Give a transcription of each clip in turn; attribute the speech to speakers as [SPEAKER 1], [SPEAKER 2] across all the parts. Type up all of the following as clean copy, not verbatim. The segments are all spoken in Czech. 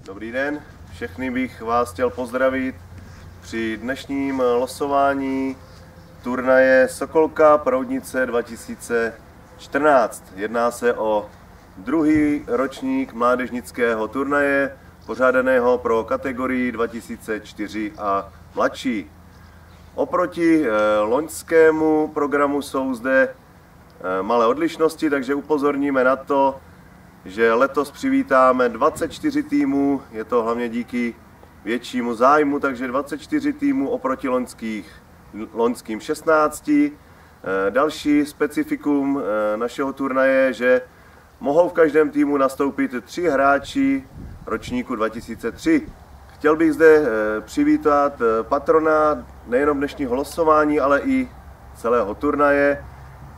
[SPEAKER 1] Dobrý den, všechny bych vás chtěl pozdravit při dnešním losování turnaje Sokol Cup Roudnice 2014. Jedná se o druhý ročník mládežnického turnaje, pořádaného pro kategorii 2004 a mladší. Oproti loňskému programu jsou zde malé odlišnosti, takže upozorníme na to, že letos přivítáme 24 týmů, je to hlavně díky většímu zájmu, takže 24 týmů oproti loňským 16. Další specifikum našeho turnaje je, že mohou v každém týmu nastoupit 3 hráči ročníku 2003. Chtěl bych zde přivítat patrona nejenom dnešního losování, ale i celého turnaje.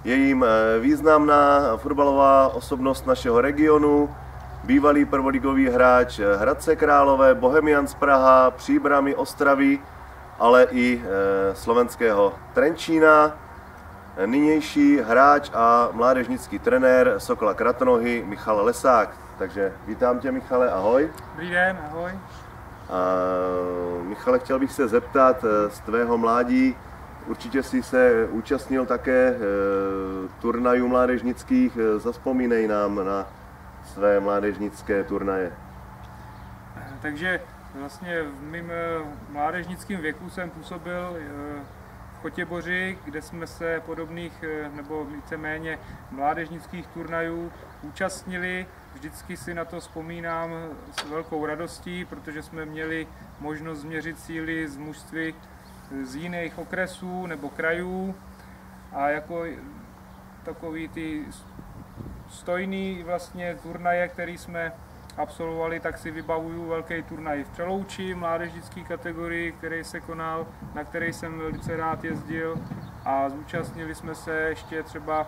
[SPEAKER 1] Je jim významná fotbalová osobnost našeho regionu, bývalý prvoligový hráč Hradce Králové, Bohemians Praha, Příbrami Ostravy, ale i slovenského Trenčína, nynější hráč a mládežnický trenér Sokola Kratonohy Michal Lesák. Takže vítám tě, Michale, ahoj.
[SPEAKER 2] Dobrý den, ahoj.
[SPEAKER 1] Michale, chtěl bych se zeptat z tvého mládí, určitě jsi se účastnil také turnajů mládežnických, zavzpomínej nám na své mládežnické turnaje.
[SPEAKER 2] Takže vlastně v mém mládežnickém věku jsem působil v Chotěboři, kde jsme se podobných nebo víceméně mládežnických turnajů účastnili. Vždycky si na to vzpomínám s velkou radostí, protože jsme měli možnost změřit síly z mužství z jiných okresů nebo krajů a jako takový ty stojný vlastně turnaje, který jsme absolvovali, tak si vybavuju velký turnaj v Přelouči, mládežnické kategorii, který se konal, na který jsem velice rád jezdil, a zúčastnili jsme se ještě třeba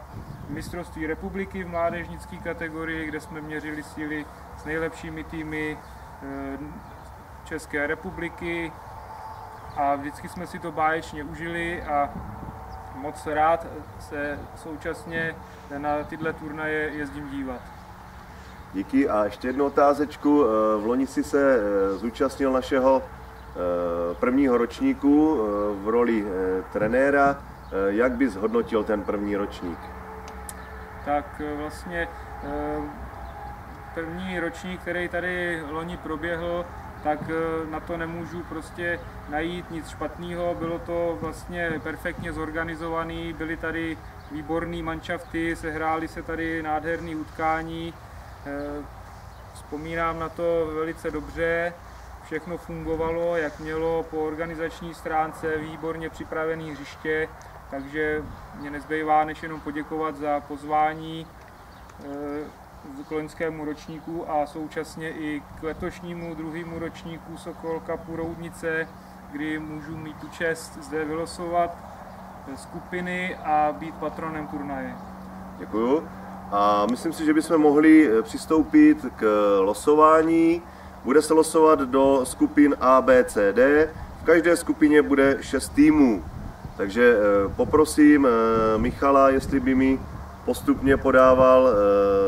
[SPEAKER 2] mistrovství republiky v mládežnické kategorii, kde jsme měřili síly s nejlepšími týmy České republiky. A vždycky jsme si to báječně užili a moc rád se současně na tyhle turnaje jezdím dívat.
[SPEAKER 1] Díky, a ještě jednu otázečku. V loni si se zúčastnil našeho prvního ročníku v roli trenéra. Jak bys hodnotil ten první ročník?
[SPEAKER 2] Tak vlastně první ročník, který tady loni proběhl, tak na to nemůžu prostě najít nic špatného. Bylo to vlastně perfektně zorganizované, byly tady výborné manšafty, sehrály se tady nádherné utkání. Vzpomínám na to velice dobře, všechno fungovalo, jak mělo, po organizační stránce, výborně připravené hřiště, takže mě nezbývá než jenom poděkovat za pozvání k loňskému ročníku a současně i k letošnímu druhému ročníku Sokol Cupu Roudnice, kdy můžu mít tu čest zde vylosovat skupiny a být patronem turnaje. Děkuju.
[SPEAKER 1] A myslím si, že bychom mohli přistoupit k losování. Bude se losovat do skupin A, B, C, D. V každé skupině bude 6 týmů. Takže poprosím Michala, jestli by mi postupně podával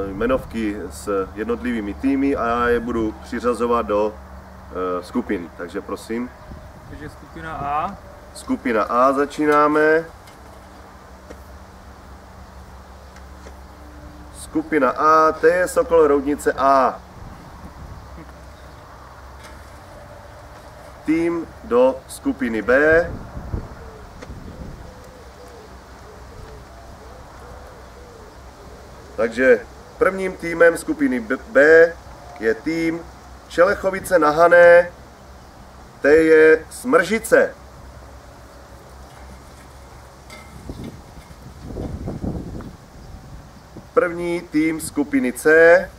[SPEAKER 1] jmenovky s jednotlivými týmy a já je budu přiřazovat do skupin. Takže prosím.
[SPEAKER 2] Takže skupina A.
[SPEAKER 1] Skupina A začínáme. Skupina A, to je Sokol Roudnice A. Tým do skupiny B. Takže prvním týmem skupiny B je tým Čelechovice na Hané, to je Smržice. První tým skupiny C,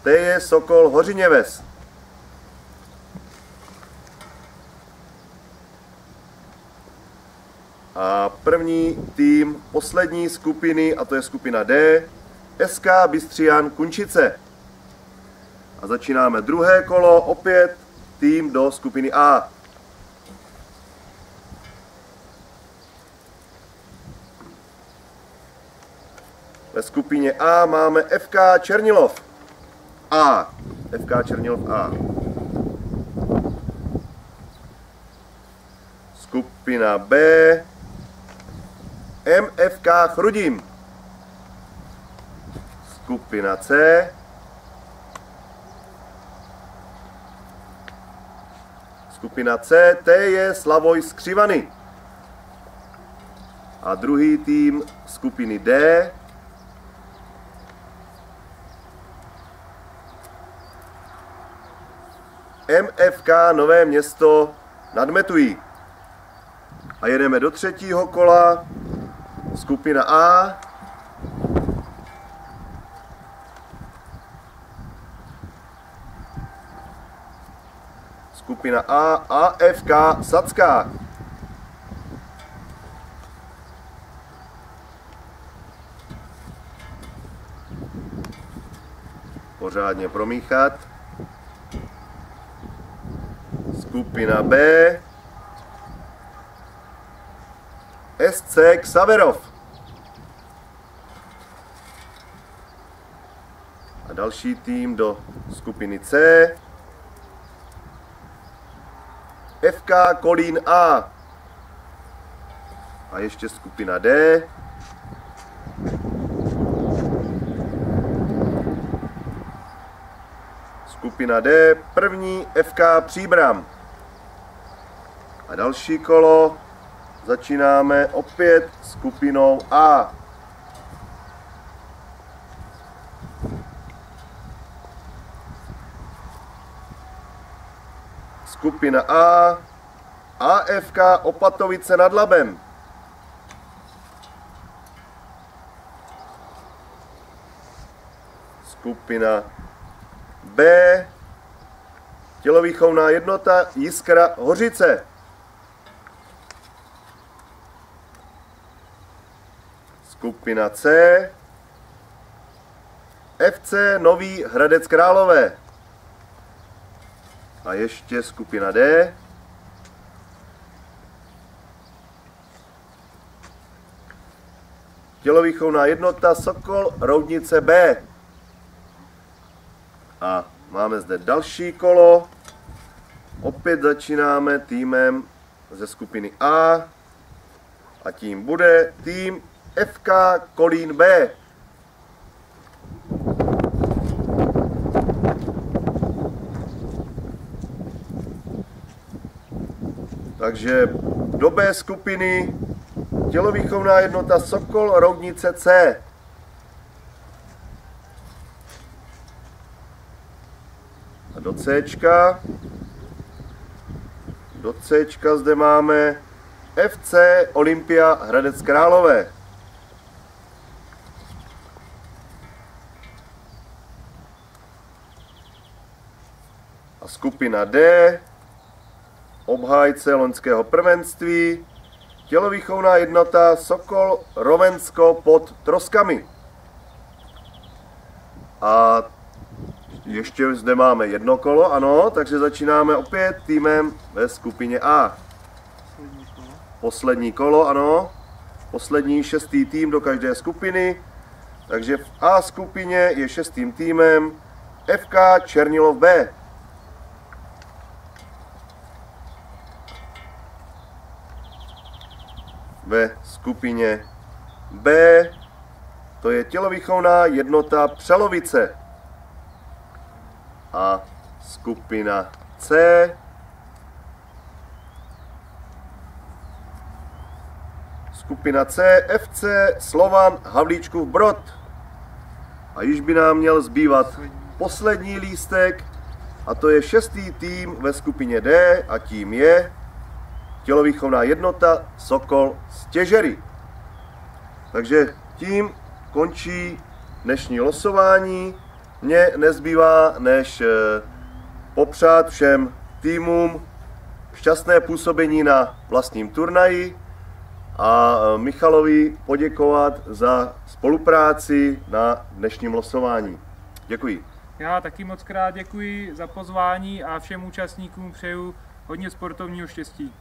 [SPEAKER 1] to je Sokol Hořiněves. A první tým poslední skupiny, a to je skupina D, SK Bystřijan Kunčice. A začínáme druhé kolo, opět tým do skupiny A. Ve skupině A máme FK Černilov. A. FK Černilov A. Skupina B, MFK Chrudim. Skupina C, skupina C, T je Slavoj Skřivany. A druhý tým skupiny D, MFK Nové Město nad Metují. A jedeme do třetího kola. Skupina A, skupina A, AFK Sacká. Pořádně promíchat. Skupina B, SC Xaverov. A další tým do skupiny C, FK Kolín A. A ještě skupina D, skupina D, první FK Příbram. A další kolo začínáme opět skupinou A. Skupina A, AFK Opatovice nad Labem. Skupina B, tělovýchovná jednota Jiskra Hořice. Skupina C, FC Nový Hradec Králové. A ještě skupina D, tělovýchovná jednota Sokol Roudnice B. A máme zde další kolo. Opět začínáme týmem ze skupiny A. A tím bude tým FK Kolín B. Takže do B skupiny tělovýchovná jednota Sokol Roudnice C. A do Cčka. Do Cčka zde máme FC Olympia Hradec Králové. A skupina D, obhájce loňského prvenství, tělovýchovná jednota Sokol Rovensko pod Troskami. A ještě zde máme jedno kolo, ano, takže začínáme opět týmem ve skupině A. Poslední kolo, ano. Poslední šestý tým do každé skupiny. Takže v A skupině je šestým týmem FK Černilov B. Ve skupině B to je tělovýchovná jednota Přelovice. A skupina C FC Slovan Havlíčkův Brod. A již by nám měl zbývat poslední lístek, a to je šestý tým ve skupině D, a tím je tělovýchovná jednota Sokol Stěžery. Takže tím končí dnešní losování. Mně nezbývá než popřát všem týmům šťastné působení na vlastním turnaji a Michalovi poděkovat za spolupráci na dnešním losování. Děkuji.
[SPEAKER 2] Já taky moc krát děkuji za pozvání a všem účastníkům přeju hodně sportovního štěstí.